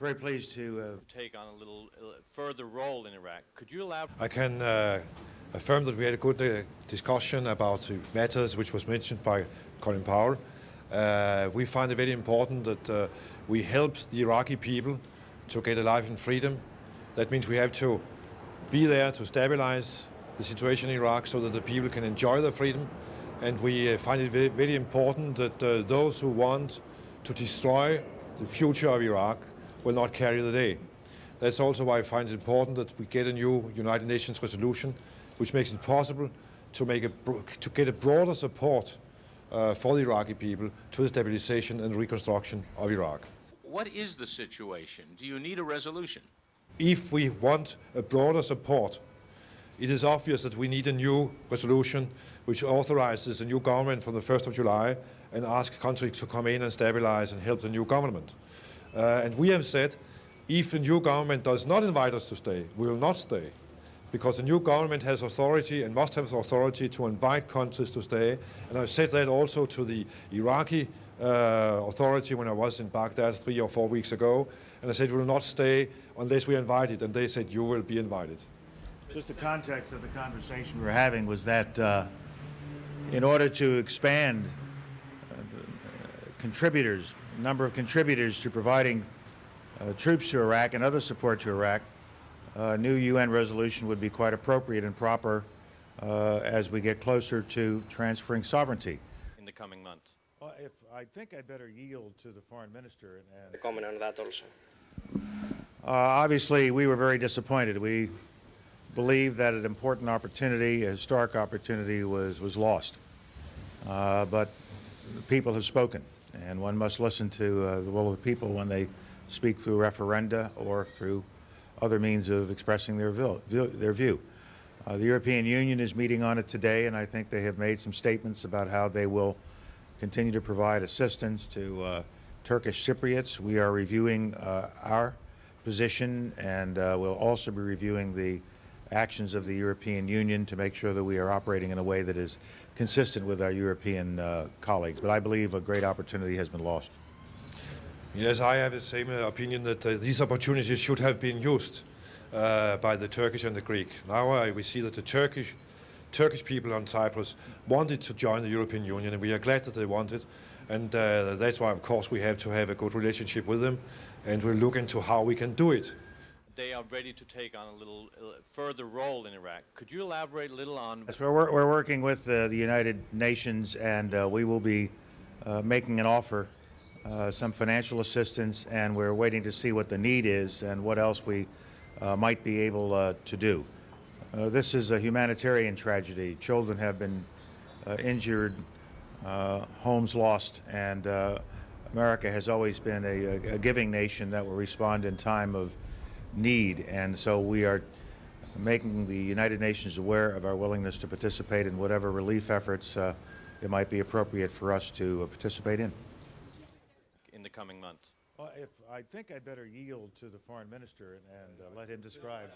Very pleased to take on a little further role in Iraq. Could you elaborate? I can affirm that we had a good discussion about the matters which was mentioned by Colin Powell. We find it very important that we help the Iraqi people to get a life in freedom. That means we have to be there to stabilize the situation in Iraq so that the people can enjoy their freedom. And we find it very, very important that those who want to destroy the future of Iraq will not carry the day. That's also why I find it important that we get a new United Nations resolution which makes it possible to get a broader support for the Iraqi people to the stabilisation and reconstruction of Iraq. What is the situation? Do you need a resolution? If we want a broader support, it is obvious that we need a new resolution which authorizes a new government from the 1st of July and asks countries to come in and stabilize and help the new government. And we have said, if the new government does not invite us to stay, we will not stay, because the new government has authority and must have authority to invite countries to stay. And I've said that also to the Iraqi authority when I was in Baghdad 3 or 4 weeks ago. And I said, we will not stay unless we are invited. And they said, you will be invited. Just the context of the conversation we were having was that in order to expand number of contributors to providing troops to Iraq and other support to Iraq, a new UN resolution would be quite appropriate and proper as we get closer to transferring sovereignty. In the coming months? Well, I think I'd better yield to the foreign minister. And comment on that also. Obviously, we were very disappointed. We believe that an important opportunity, a historic opportunity, was lost. But people have spoken, and one must listen to the will of the people when they speak through referenda or through other means of expressing their view. The European Union is meeting on it today, and I think they have made some statements about how they will continue to provide assistance to Turkish Cypriots. We are reviewing our position, and we'll also be reviewing the actions of the European Union to make sure that we are operating in a way that is consistent with our European colleagues. But I believe a great opportunity has been lost. Yes, I have the same opinion that these opportunities should have been used by the Turkish and the Greek. Now we see that the Turkish people on Cyprus wanted to join the European Union, and we are glad that they wanted. And that's why, of course, we have to have a good relationship with them, and we'll look into how we can do it. They are ready to take on a little further role in Iraq. Could you elaborate a little on? Yes, we're working with the United Nations, and we will be making an offer, some financial assistance, and we're waiting to see what the need is and what else we might be able to do. This is a humanitarian tragedy. Children have been injured, homes lost, and America has always been a giving nation that will respond in time of need, and so we are making the United Nations aware of our willingness to participate in whatever relief efforts it might be appropriate for us to participate in the coming months. Well, I think I'd better yield to the foreign minister and let him describe.